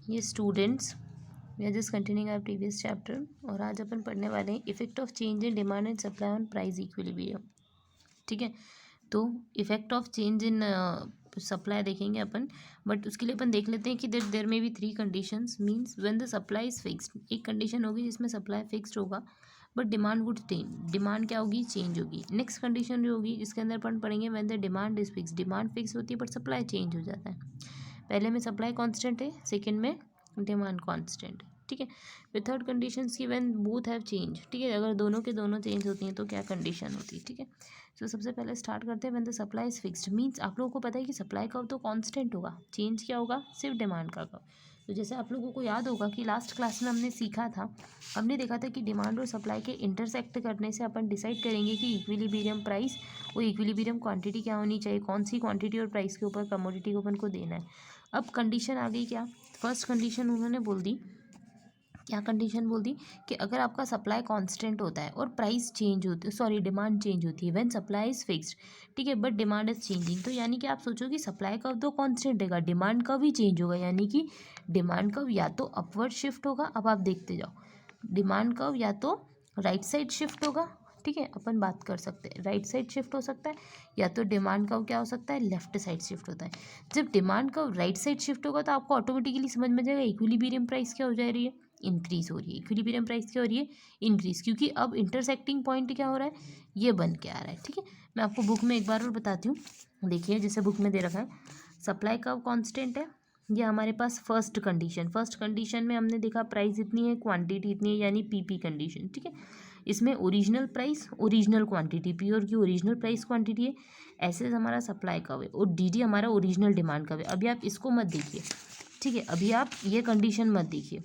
ये students, we are just continuing our previous chapter और आज अपन पढ़ने वाले हैं effect of change in demand and supply on price equilibrium. ठीक है, तो effect of change in supply देखेंगे अपन, बट उसके लिए अपन देख लेते हैं कि देर में भी three conditions. Means when the supply is fixed, एक कंडीशन होगी जिसमें सप्लाई फिक्स्ड होगा but demand would change, demand क्या होगी, चेंज होगी। नेक्स्ट कंडीशन जो होगी जिसके अंदर अपन पढ़ेंगे when the demand is fixed, demand fix होती है बट सप्लाई चेंज हो जाता है। पहले में सप्लाई कांस्टेंट है, सेकंड में डिमांड कांस्टेंट। ठीक है, फिर थर्ड कंडीशन की व्हेन बोथ हैव चेंज। ठीक है, अगर दोनों के दोनों चेंज होती हैं तो क्या कंडीशन होती है। ठीक है, तो सबसे पहले स्टार्ट करते हैं when the supply is fixed. Means आप लोगों को पता है कि सप्लाई कर्व तो कांस्टेंट होगा, चेंज क्या होगा, सिर्फ डिमांड का कर्व। तो जैसे आप लोगों को याद होगा कि लास्ट क्लास में हमने सीखा था, हमने देखा था कि डिमांड और सप्लाई के इंटरसेक्ट करने से अपन डिसाइड करेंगे कि इक्विलिब्रियम प्राइस और इक्विलिब्रियम क्वांटिटी क्या होनी चाहिए, कौन सी क्वांटिटी और प्राइस के ऊपर कमोडिटी को अपन को देना है। अब कंडीशन आ गई क्या, फर्स्ट कंडीशन उन्होंने बोल दी, क्या कंडीशन बोल दी कि अगर आपका सप्लाई कांस्टेंट होता है और प्राइस चेंज होती है, सॉरी डिमांड चेंज होती है, व्हेन सप्लाई इज फिक्स्ड। ठीक है, बट डिमांड इज चेंजिंग। तो यानी कि आप सोचो कि सप्लाई कब तो कांस्टेंट रहेगा, डिमांड कब ही चेंज होगा, यानी कि डिमांड कब या तो अपवर्ड शिफ्ट होगा, अब आप देखते जाओ, डिमांड कब या तो राइट साइड शिफ्ट होगा। ठीक है, अपन बात कर सकते हैं राइट साइड शिफ्ट हो सकता है, या तो डिमांड कब क्या हो सकता है, लेफ्ट साइड शिफ्ट होता है। जब डिमांड कब राइट साइड शिफ्ट होगा तो आपको ऑटोमेटिकली समझ में जाएगा इक्विलिब्रियम प्राइस क्या हो जा रही है, इंक्रीज हो रही है। इक्विलिब्रियम प्राइस क्या हो रही है, इंक्रीज, क्योंकि अब इंटरसेक्टिंग पॉइंट क्या हो रहा है, ये बन के आ रहा है। ठीक है, मैं आपको बुक में एक बार और बताती हूँ। देखिए जैसे बुक में दे रखा है, सप्लाई कब कांस्टेंट है, ये हमारे पास फर्स्ट कंडीशन में हमने देखा प्राइस इतनी है, क्वांटिटी इतनी है, यानी पीपी कंडीशन। ठीक है, इसमें original price original quantity, P और की ओरिजिनल प्राइस क्वांटिटी है, ऐसे हमारा सप्लाई कब है, और डी हमारा ओरिजिनल डिमांड कब है। अभी आप इसको मत देखिए, ठीक है, अभी आप ये कंडीशन मत देखिए,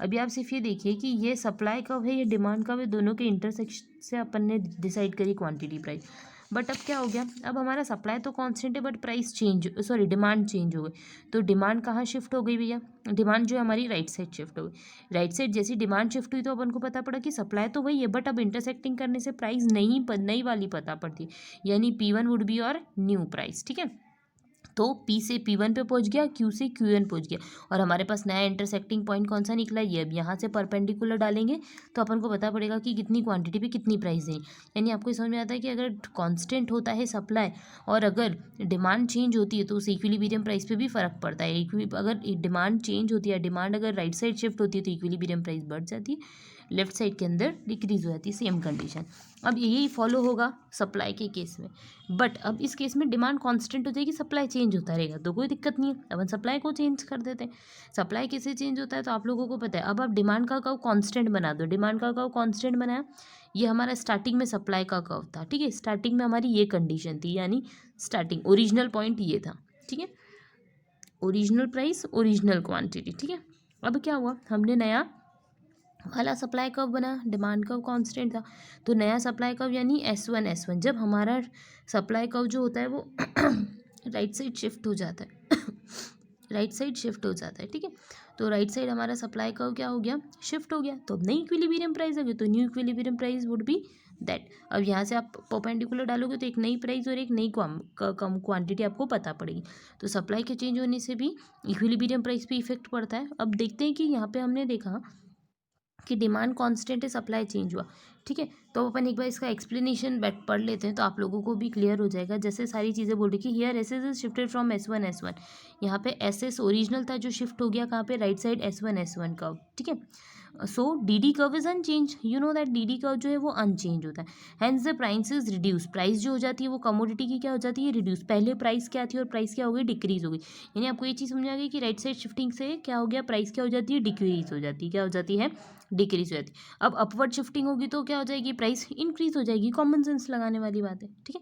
अभी आप सिर्फ ये देखिए कि ये सप्लाई कब है, ये डिमांड कब है, दोनों के इंटरसेक्शन से अपन ने डिसाइड करी क्वांटिटी प्राइस। बट अब क्या हो गया, अब हमारा सप्लाई तो कांस्टेंट है but price change, sorry demand change हो गई। तो डिमांड कहाँ शिफ्ट हो गई भैया, डिमांड जो है हमारी राइट साइड शिफ्ट हो गई। राइट साइड जैसी डिमांड शिफ्ट हुई तो अपन को पता पड़ा कि सप्लाई तो वही है बट अब इंटरसेक्टिंग करने से प्राइस नई वाली पता पड़ती, यानी P1 वुड बी और न्यू प्राइस। ठीक है, तो P से P1 पे पहुंच गया, Q से QN पहुंच गया, और हमारे पास नया इंटरसेक्टिंग पॉइंट कौन सा निकला, ये। अब यहाँ से परपेंडिकुलर डालेंगे तो अपन को पता पड़ेगा कि कितनी क्वांटिटी पे कितनी प्राइस है। यानी आपको समझ में आता है कि अगर कांस्टेंट होता है सप्लाई और अगर डिमांड चेंज होती है तो उस इक्विलिब्रियम प्राइस पे भी फर्क पड़ता है। अगर डिमांड चेंज होती है, डिमांड अगर राइट साइड शिफ्ट होती है तो इक्विलिब्रियम प्राइस बढ़ जाती है, लेफ्ट साइड के अंदर डिक्रीज हो जाती है, सेम कंडीशन। अब यही फॉलो होगा सप्लाई के केस में, बट अब इस केस में डिमांड कांस्टेंट हो जाएगी, सप्लाई चेंज होता रहेगा, तो कोई दिक्कत नहीं है, अपन सप्लाई को चेंज कर देते हैं। सप्लाई कैसे चेंज होता है तो आप लोगों को पता है। अब आप डिमांड का कर्व कांस्टेंट बना दो, डिमांड का कर्व कांस्टेंट बनाया, ये हमारा स्टार्टिंग में सप्लाई का कर्व था। ठीक है, स्टार्टिंग में हमारी ये कंडीशन थी, यानी स्टार्टिंग ओरिजिनल पॉइंट ये था। ठीक है, ओरिजिनल प्राइस ओरिजिनल क्वांटिटी। ठीक है, अब क्या हुआ, हमने नया वाला सप्लाई कर्व बना, डिमांड कर्व कांस्टेंट था, तो नया सप्लाई कर्व यानी S1 जब हमारा सप्लाई कर्व जो होता है वो राइट साइड शिफ्ट हो जाता है राइट साइड शिफ्ट हो जाता है। ठीक है, तो राइट साइड हमारा सप्लाई कर्व क्या हो गया, शिफ्ट हो गया, तो अब नई इक्विलिब्रियम प्राइस आ गई, तो new equilibrium price would be that. अब यहाँ से आप परपेंडिकुलर डालोगे तो एक नई प्राइस और एक नई कम क्वांटिटी आपको पता पड़ेगी। तो सप्लाई के चेंज होने से भी इक्विलिब्रियम प्राइस पे इफेक्ट पड़ता है। अब देखते हैं कि यहाँ पे हमने देखा कि डिमांड कांस्टेंट है, सप्लाई चेंज हुआ। ठीक है, तो अपन एक बार इसका एक्सप्लेनेशन पढ़ लेते हैं तो आप लोगों को भी क्लियर हो जाएगा। जैसे सारी चीज़ें बोल रही कि here S is shifted from S1 यहाँ पे एस ओरिजिनल था जो शिफ्ट हो गया कहाँ पे, राइट साइड S1 कर्व। ठीक है, so D curve is unchange, you know that D curve जो है वो अनचेंज होता है। Hence the price is reduce, price जो हो जाती है वो कमोडिटी की क्या हो जाती है, रिड्यूस। पहले प्राइस क्या थी और प्राइस क्या हो गई, डिक्रीज हो गई। यानी आपको ये चीज़ समझ आ गई कि राइट साइड शिफ्टिंग से क्या हो गया, प्राइस क्या हो जाती है, डिक्रीज हो जाती है, क्या हो जाती है, डिक्रीज हो जाती है। अब अपवर्ड शिफ्टिंग होगी तो क्या हो जाएगी, प्राइस इंक्रीज हो जाएगी, कॉमन सेंस लगाने वाली बात है। ठीक है,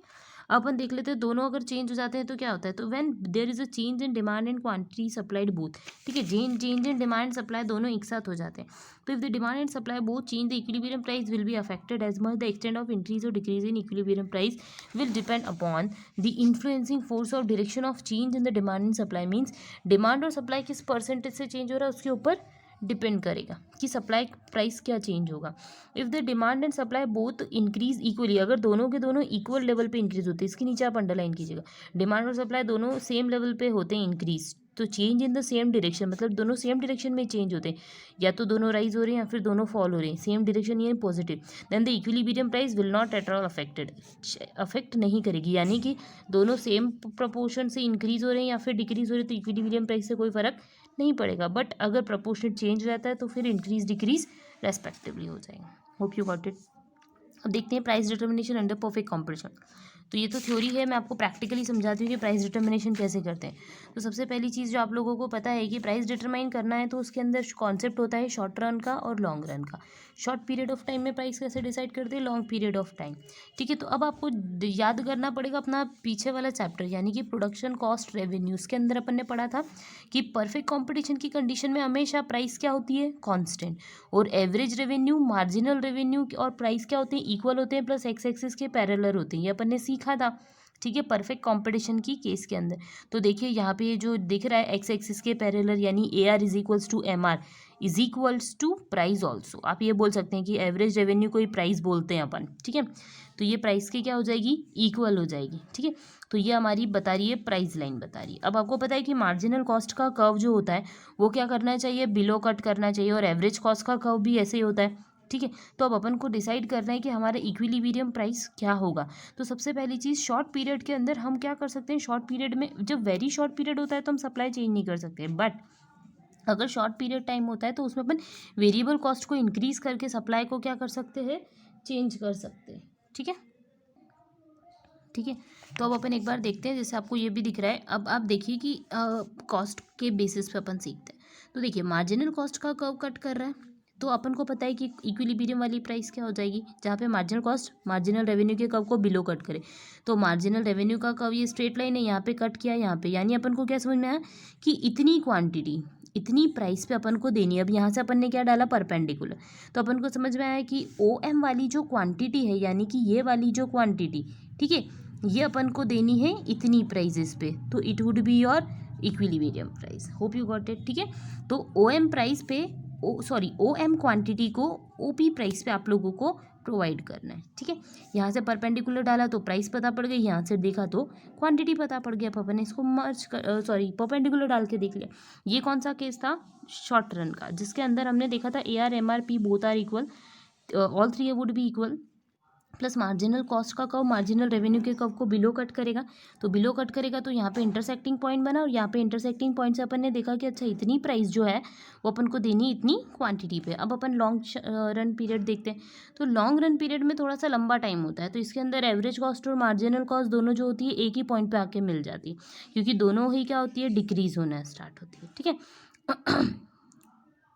अपन देख लेते हैं दोनों अगर चेंज हो जाते हैं तो क्या होता है, तो when there is a change in demand and quantity supplied both. ठीक है, चेंज इन डिमांड सप्लाई दोनों एक साथ हो जाते हैं, तो if the demand and supply both change the equilibrium price will be affected as much the extent of increase और decrease in equilibrium price will depend upon the influencing force of direction of change in the demand and supply. Means demand और supply किस percentage से change हो रहा है उसके ऊपर depend करेगा कि सप्लाई प्राइस क्या चेंज होगा। If the demand and supply both increase equally, अगर दोनों के दोनों इक्वल लेवल पे इंक्रीज होते हैं, इसके नीचे आप अंडरलाइन कीजिएगा, डिमांड और सप्लाई दोनों सेम लेवल पे होते हैं इंक्रीज। तो change in the same direction मतलब दोनों सेम डायरेक्शन में चेंज होते हैं, या तो दोनों राइज हो रहे हैं या फिर दोनों फॉल हो रहे हैं, सेम डायरेक्शन यानी positive, then the equilibrium price will not at all affected, affect नहीं करेगी, यानी कि दोनों सेम प्रपोर्शन से इंक्रीज हो रहे हैं या फिर डिक्रीज हो रहे हैं तो इक्विलिब्रियम प्राइस से कोई फर्क नहीं पड़ेगा, बट अगर प्रपोर्शन चेंज रहता है तो फिर इंक्रीज डिक्रीज रेस्पेक्टिवली हो जाएगा। Hope you got it. अब देखते हैं price determination under perfect competition. तो ये तो थ्योरी है, मैं आपको प्रैक्टिकली समझाती हूँ कि प्राइस डिटर्मिनेशन कैसे करते हैं। तो सबसे पहली चीज़ जो आप लोगों को पता है कि प्राइस डिटरमाइन करना है तो उसके अंदर कॉन्सेप्ट होता है शॉर्ट रन का और लॉन्ग रन का। शॉर्ट पीरियड ऑफ टाइम में प्राइस कैसे डिसाइड करते हैं, लॉन्ग पीरियड ऑफ टाइम। ठीक है, तो अब आपको याद करना पड़ेगा अपना पीछे वाला चैप्टर यानी कि प्रोडक्शन कॉस्ट रेवेन्यू, उसके अंदर अपन ने पढ़ा था कि परफेक्ट कॉम्पिटिशन की कंडीशन में हमेशा प्राइस क्या होती है, कॉन्स्टेंट, और एवरेज रेवेन्यू, मार्जिनल रेवेन्यू और प्राइस क्या होते हैं, इक्वल होते हैं प्लस एक्स एक्सिस के पैरेलल होते हैं, ये अपन ने सीखा था। ठीक है, परफेक्ट कंपटीशन की केस के अंदर। तो देखिए यहाँ पे जो दिख रहा है एक्स एक्सिस के पैरेलल यानी A R is equals to M R is equals to price also. आप ये बोल सकते हैं कि एवरेज रेवेन्यू को ही प्राइस बोलते हैं अपन। ठीक है, तो ये प्राइस की क्या हो जाएगी, इक्वल हो जाएगी। ठीक है, तो ये हमारी बता रही है प्राइस लाइन बता रही है। अब आपको पता है कि मार्जिनल कॉस्ट का कर्व जो होता है वो क्या करना चाहिए, बिलो कट करना चाहिए, और एवरेज कॉस्ट का कर्व भी ऐसे ही होता है। ठीक है, तो अब अपन को डिसाइड करना है कि हमारा इक्विलिब्रियम प्राइस क्या होगा। तो सबसे पहली चीज़ शॉर्ट पीरियड के अंदर हम क्या कर सकते हैं, शॉर्ट पीरियड में जब वेरी शॉर्ट पीरियड होता है तो हम सप्लाई चेंज नहीं कर सकते, बट अगर शॉर्ट पीरियड टाइम होता है तो उसमें अपन वेरिएबल कॉस्ट को इंक्रीज करके सप्लाई को क्या कर सकते हैं, चेंज कर सकते हैं। ठीक है, ठीक है, तो अब अपन एक बार देखते हैं, जैसे आपको ये भी दिख रहा है। अब आप देखिए कि कॉस्ट के बेसिस पे अपन सीखते हैं। तो देखिए मार्जिनल कॉस्ट का कर्व कट कर रहा है, तो अपन को पता है कि इक्विलिब्रियम वाली प्राइस क्या हो जाएगी, जहाँ पे मार्जिनल कॉस्ट मार्जिनल रेवेन्यू के कर्व को बिलो कट करे। तो मार्जिनल रेवेन्यू का कर्व ये स्ट्रेट लाइन है, यहाँ पे कट किया यहाँ पे, यानी अपन को क्या समझ में आया कि इतनी क्वांटिटी इतनी प्राइस पे अपन को देनी है। अब यहाँ से अपन ने क्या डाला, परपेंडिकुलर, तो अपन को समझ में आया कि ओ एम वाली जो क्वांटिटी है यानी कि ये वाली जो क्वांटिटी, ठीक है, ये अपन को देनी है इतनी प्राइजेस पे, तो it would be your equilibrium price. Hope you got it. ठीक है, तो ओ एम प्राइस पे ओ एम क्वांटिटी को ओ पी प्राइस पे आप लोगों को प्रोवाइड करना है। ठीक है, यहाँ से परपेंडिकुलर डाला तो प्राइस पता पड़ गई, यहाँ से देखा तो क्वांटिटी पता पड़ गया। अपन ने इसको मर्ज परपेंडिकुलर डाल के देख लिया। ये कौन सा केस था, शॉर्ट रन का, जिसके अंदर हमने देखा था A R M R P both are equal, all three would be equal, plus marginal cost का कर्व मार्जिनल रेवेन्यू के कर्व को बिलो कट करेगा। तो बिलो कट करेगा तो यहाँ पे इंटरसेक्टिंग पॉइंट बना, और यहाँ पे इंटरसेक्टिंग पॉइंट से अपन ने देखा कि अच्छा इतनी प्राइस जो है वो अपन को देनी इतनी क्वांटिटी पे। अब अपन लॉन्ग रन पीरियड देखते हैं। तो लॉन्ग रन पीरियड में थोड़ा सा लंबा टाइम होता है, तो इसके अंदर एवरेज कॉस्ट और मार्जिनल कॉस्ट दोनों जो होती है एक ही पॉइंट पर आके मिल जाती है, क्योंकि दोनों ही क्या होती है, डिक्रीज होना स्टार्ट होती है। ठीक है,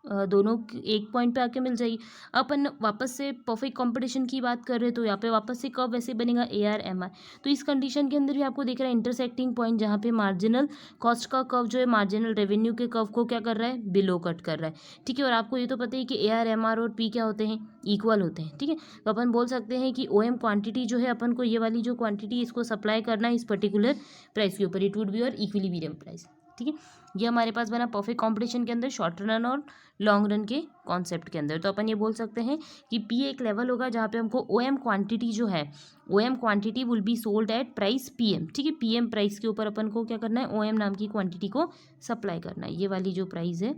दोनों एक पॉइंट पे आके मिल जाएगी। अपन वापस से परफेक्ट कंपटीशन की बात कर रहे हैं, तो यहाँ पे वापस से कर्व वैसे बनेगा ए आर एम आर। तो इस कंडीशन के अंदर भी आपको दिख रहा है इंटरसेक्टिंग पॉइंट, जहाँ पे मार्जिनल कॉस्ट का कर्व जो है मार्जिनल रेवेन्यू के कर्व को क्या कर रहा है, बिलो कट कर रहा है। ठीक है, और आपको ये तो पता है कि ए आर एम आर और पी क्या होते हैं, इक्वल होते हैं। ठीक है, तो अपन बोल सकते हैं कि ओ एम क्वान्टिटी जो है अपन को ये वाली जो क्वान्टिटी इसको सप्लाई करना है इस पर्टिकुलर प्राइस के ऊपर, इट वुड बी और इक्विलिब्रियम प्राइस। ठीक है, ये हमारे पास बना परफेक्ट कंपटीशन के अंदर शॉर्ट रन और लॉन्ग रन के कॉन्सेप्ट के अंदर। तो अपन ये बोल सकते हैं कि पी एक लेवल होगा जहाँ पे हमको ओ एम क्वान्टिटी जो है, O M quantity will be sold at price P M. ठीक है, पी एम प्राइस के ऊपर अपन को क्या करना है, ओ एम नाम की क्वान्टिटी को सप्लाई करना है। ये वाली जो प्राइस है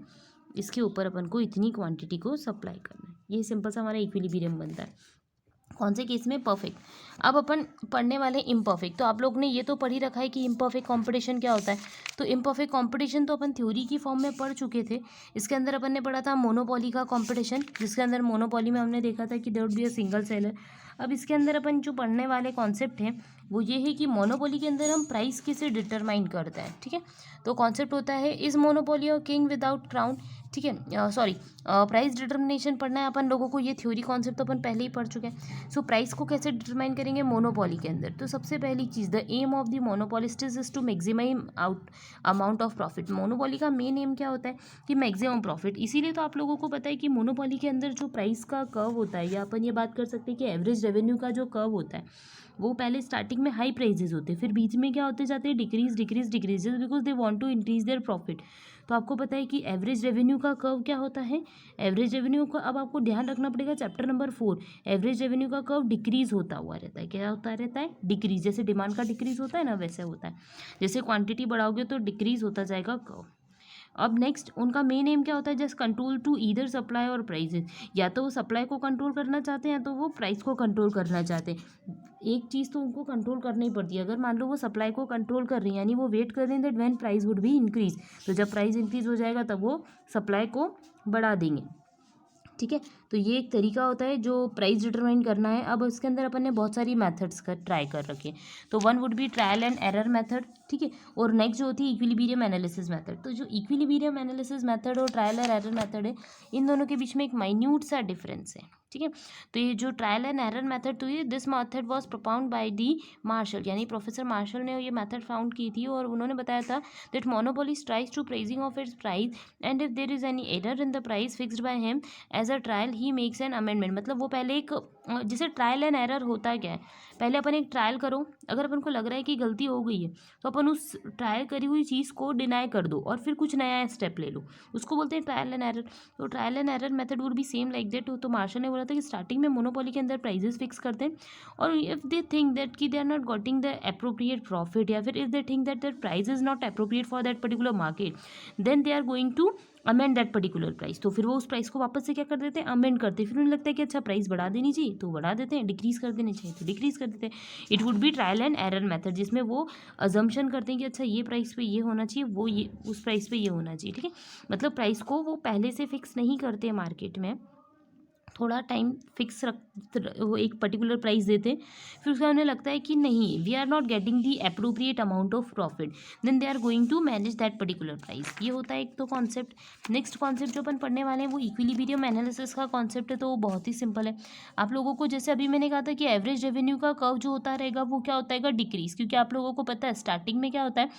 इसके ऊपर अपन को इतनी क्वान्टिटी को सप्लाई करना है। ये सिंपल सा हमारा इक्विलिब्रियम बनता है। कौन से केस में, परफेक्ट। अब अपन पढ़ने वाले इम्परफेक्ट। तो आप लोग ने ये तो पढ़ ही रखा है कि इम्परफेक्ट कंपटीशन क्या होता है। तो इम्परफेक्ट कंपटीशन तो अपन थ्योरी की फॉर्म में पढ़ चुके थे। इसके अंदर अपन ने पढ़ा था मोनोपोली का कंपटीशन, जिसके अंदर मोनोपोली में हमने देखा था कि there would be a single seller. अब इसके अंदर अपन जो पढ़ने वाले कॉन्सेप्ट हैं वो ये है कि मोनोपोली के अंदर हम प्राइस कैसे डिटरमाइन करते हैं। ठीक है, तो कॉन्सेप्ट होता है इज मोनोपोली और किंग विदाउट क्राउन। ठीक है, सॉरी, प्राइस डिटर्मिनेशन पढ़ना है अपन लोगों को। ये थ्योरी कॉन्सेप्ट तो अपन पहले ही पढ़ चुके हैं। सो प्राइस को कैसे डिटरमाइन करेंगे मोनोपोली के अंदर। तो सबसे पहली चीज़, the aim of the monopolist is to maximise out amount of profit. Monopoly का मेन एम क्या होता है कि मैक्सिमम प्रॉफिट। इसीलिए तो आप लोगों को पता है कि मोनोपोली के अंदर जो प्राइस का कर्व होता है, या अपन ये बात कर सकते हैं कि एवरेज रेवेन्यू का जो कर्व होता है वो पहले स्टार्टिंग में हाई प्राइजेस होते हैं, फिर बीच में क्या होते जाते हैं, decrease decrease decrease, just because they want to increase their profit. तो आपको पता है कि एवरेज रेवेन्यू का कर्व क्या होता है, एवरेज रेवेन्यू का अब आपको ध्यान रखना पड़ेगा चैप्टर नंबर 4, एवरेज रेवेन्यू का कर्व डिक्रीज होता हुआ रहता है, क्या होता रहता है, डिक्रीज, जैसे डिमांड का डिक्रीज होता है ना वैसे होता है, जैसे क्वांटिटी बढ़ाओगे तो डिक्रीज होता जाएगा कर्व। अब नेक्स्ट उनका मेन एम क्या होता है, just control to either supply और प्राइजेस, या तो वो सप्लाई को कंट्रोल करना चाहते हैं या तो वो प्राइस को कंट्रोल करना चाहते हैं, एक चीज़ तो उनको कंट्रोल करनी पड़ती है। अगर मान लो वो सप्लाई को कंट्रोल कर रही हैं यानी वो वेट कर रहे हैं that when price would be increase, तो जब प्राइस इंक्रीज हो जाएगा तब वो सप्लाई को बढ़ा देंगे, ठीक है। तो ये एक तरीका होता है जो प्राइस डिटरमाइन करना है। अब इसके अंदर अपन ने बहुत सारी मेथड्स का ट्राई कर रखे, तो one would be trial and error method, ठीक है, और नेक्स्ट जो होती है इक्विलिब्रियम एनालिसिस मेथड। तो जो इक्विलिब्रियम एनालिसिस मेथड और ट्रायल एंड एरर मेथड है, इन दोनों के बीच में एक माइन्यूट सा डिफरेंस है, ठीक है। तो ये जो ट्रायल एंड एरर मेथड, तो ये this method was propounded by the Marshall, यानी प्रोफेसर मार्शल ने ये मेथड फाउंड की थी, और उन्होंने बताया था that monopolist tries to pricing of its price and if there is any error in the price fixed by him as a trial he makes an amendment. मतलब वो पहले एक, जैसे ट्रायल एंड एरर होता क्या है, पहले अपन एक ट्रायल करो, अगर अपन को लग रहा है कि गलती हो गई है तो अपन उस ट्रायल करी हुई चीज़ को डिनाई कर दो और फिर कुछ नया स्टेप ले लो, उसको बोलते हैं ट्रायल एंड एरर। तो trial and error method would be same like that. तो मार्शल ने बोला था कि स्टार्टिंग में मोनोपोली के अंदर प्राइजेस फिक्स करते हैं, और इफ दे थिंक दैट कि they are not getting the appropriate profit, या फिर if they think that that price is not appropriate for that particular market, then they are going to amend that particular price. तो फिर वो उस price को वापस से क्या कर देते हैं, अमेंड करते हैं। फिर उन्हें लगता है कि अच्छा प्राइस बढ़ा देनी चाहिए तो बढ़ा देते हैं, डिक्रीज कर देनी चाहिए तो डिक्रीज कर देते हैं। It would be trial and error method, जिसमें वो अजम्पशन करते हैं कि अच्छा ये प्राइस पे ये होना चाहिए, वो ये उस प्राइस पे ये होना चाहिए, ठीक है। मतलब प्राइस को वो पहले से फिक्स नहीं करते मार्केट में, थोड़ा टाइम फिक्स वो एक पर्टिकुलर प्राइस देते, फिर उसका उन्हें लगता है कि नहीं we are not getting the appropriate amount of profit, then they are going to manage that particular price. ये होता है एक तो कॉन्सेप्ट। नेक्स्ट कॉन्सेप्ट जो अपन पढ़ने वाले हैं वो इक्विलिब्रियम एनालिसिस का कॉन्सेप्ट है, तो वो बहुत ही सिंपल है। आप लोगों को जैसे अभी मैंने कहा था कि एवरेज रेवेन्यू का कर्व जो होता रहेगा वो क्या होता है, डिक्रीज, क्योंकि आप लोगों को पता है स्टार्टिंग में क्या होता है,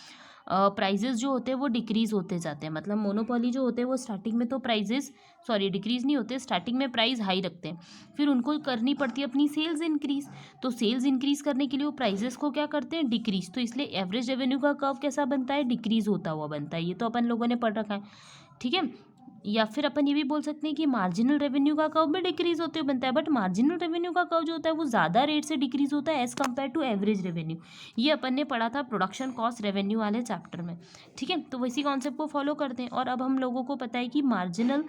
प्राइजेस जो होते हैं वो डिक्रीज होते जाते हैं। मतलब मोनोपोली जो होते हैं वो स्टार्टिंग में तो प्राइजेस डिक्रीज नहीं होते, स्टार्टिंग में प्राइस हाई रखते हैं, फिर उनको करनी पड़ती है अपनी सेल्स इंक्रीज, तो सेल्स इंक्रीज करने के लिए वो प्राइजेस को क्या करते हैं, डिक्रीज। तो इसलिए एवरेज रेवेन्यू का कर्व कैसा बनता है, डिक्रीज होता हुआ बनता है। ये तो अपन लोगों ने पढ़ रखा है, ठीक है। या फिर अपन ये भी बोल सकते हैं कि मार्जिनल रेवेन्यू का कर्व भी डिक्रीज होते हुए बनता है, बट मार्जिनल रेवेन्यू का कर्व जो होता है वो ज़्यादा रेट से डिक्रीज होता है as compare to average revenue. ये अपन ने पढ़ा था प्रोडक्शन कॉस्ट रेवेन्यू वाले चैप्टर में, ठीक है। तो वैसी कॉन्सेप्ट को फॉलो करते हैं। और अब हम लोगों को पता है कि मार्जिनल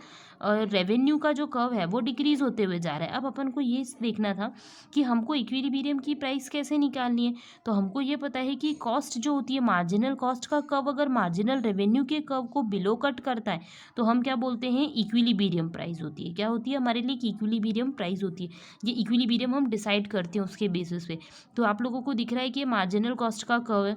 रेवेन्यू का जो कर्व है वो डिक्रीज होते हुए जा रहा है। अब अपन को ये देखना था कि हमको इक्विलिब्रियम की प्राइस कैसे निकालनी है। तो हमको ये पता है कि कॉस्ट जो होती है, मार्जिनल कॉस्ट का कर्व अगर मार्जिनल रेवेन्यू के कर्व को बिलो कट करता है तो हम क्या बोलते हैं, इक्विलिब्रियम प्राइस होती है। क्या होती है हमारे लिए, इक्विलिब्रियम प्राइस होती है। ये इक्विलिब्रियम हम डिसाइड करते हैं उसके बेसिस पे। तो आप लोगों को दिख रहा है कि मार्जिनल कॉस्ट का कर्व है,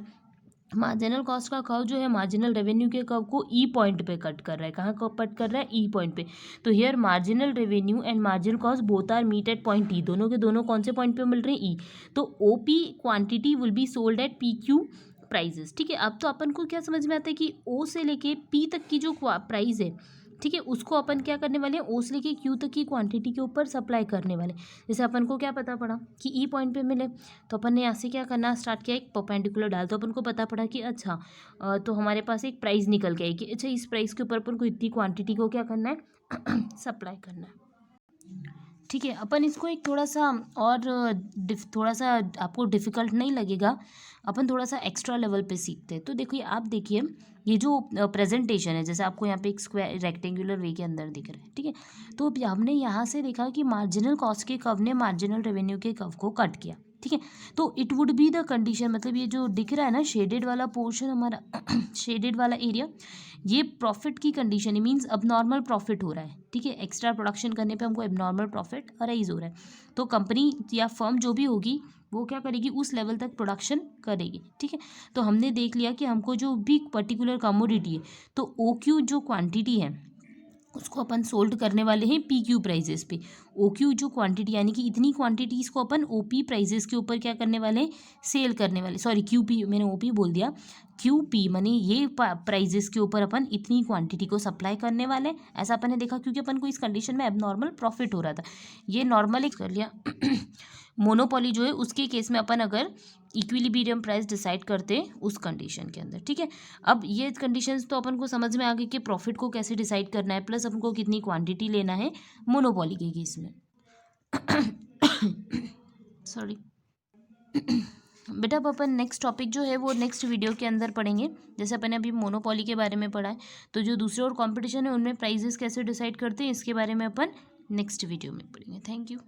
मार्जिनल कॉस्ट का कर्व जो है मार्जिनल रेवेन्यू के कर्व को ई पॉइंट पे कट कर रहा है। कहाँ कट कर रहा है, ई पॉइंट पे। तो here marginal revenue and marginal cost both are meet at point E, दोनों के दोनों कौन से पॉइंट पे मिल रहे हैं, ई। तो O P quantity will be sold at P Q prices, ठीक है। अब तो अपन को क्या समझ में आता है कि ओ से लेके पी तक की जो प्राइस है, ठीक है, उसको अपन क्या करने वाले हैं, ओ से लेके क्यू तक की क्वांटिटी के ऊपर सप्लाई करने वाले। जैसे अपन को क्या पता पड़ा कि ई पॉइंट पे मिले, तो अपन ने यहाँ से क्या करना स्टार्ट किया, एक परपेंडिकुलर डाल, तो अपन को पता पड़ा कि अच्छा तो हमारे पास एक प्राइस निकल के आई कि अच्छा इस प्राइस के ऊपर अपन को इतनी क्वांटिटी को क्या करना है सप्लाई करना है, ठीक है। अपन इसको एक थोड़ा सा और थोड़ा सा आपको डिफ़िकल्ट नहीं लगेगा, अपन थोड़ा सा एक्स्ट्रा लेवल पे सीखते हैं। तो देखिए आप देखिए ये जो प्रेजेंटेशन है, जैसे आपको यहाँ पे एक स्क्वायर रेक्टेंगुलर वे के अंदर दिख रहा है, ठीक है। तो हमने यहाँ से देखा कि मार्जिनल कॉस्ट के कर्व ने मार्जिनल रेवेन्यू के कर्व को कट किया, ठीक है। तो it would be the condition, मतलब ये जो दिख रहा है ना शेडेड वाला पोर्शन हमारा शेडेड वाला एरिया, ये प्रॉफिट की कंडीशन है, मीन्स अब नॉर्मल प्रॉफिट हो रहा है, ठीक है। एक्स्ट्रा प्रोडक्शन करने पे हमको अब नॉर्मल प्रॉफिट अराइज हो रहा है। तो कंपनी या फर्म जो भी होगी वो क्या करेगी, उस लेवल तक प्रोडक्शन करेगी, ठीक है। तो हमने देख लिया कि हमको जो भी पर्टिकुलर कमोडिटी है, तो ओ क्यू जो क्वांटिटी है उसको अपन सोल्ड करने वाले हैं पी क्यू प्राइजेस पे। ओ क्यू जो क्वांटिटी यानी कि इतनी क्वांटिटीज़ को अपन ओ पी प्राइजेस के ऊपर क्या करने वाले हैं, सेल करने वाले, सॉरी क्यू पी, मैंने ओ पी बोल दिया, QP माने ये प्राइजेस के ऊपर अपन इतनी क्वांटिटी को सप्लाई करने वाले हैं, ऐसा अपन ने देखा क्योंकि अपन को इस कंडीशन में एबनॉर्मल प्रॉफिट हो रहा था। ये नॉर्मली कर लिया। मोनोपोली जो है उसके केस में अपन अगर इक्विलिब्रियम प्राइस डिसाइड करते हैं उस कंडीशन के अंदर, ठीक है। अब ये कंडीशंस तो अपन को समझ में आ गई कि प्रॉफिट को कैसे डिसाइड करना है, प्लस अपन को कितनी क्वांटिटी लेना है मोनोपोली के केस में। सॉरी बेटा, अब अपन नेक्स्ट टॉपिक जो है वो नेक्स्ट वीडियो के अंदर पढ़ेंगे। जैसे अपन ने अभी मोनोपोली के बारे में पढ़ा है, तो जो दूसरे और कंपटीशन है उनमें प्राइजेस कैसे डिसाइड करते हैं इसके बारे में अपन नेक्स्ट वीडियो में पढ़ेंगे। Thank you.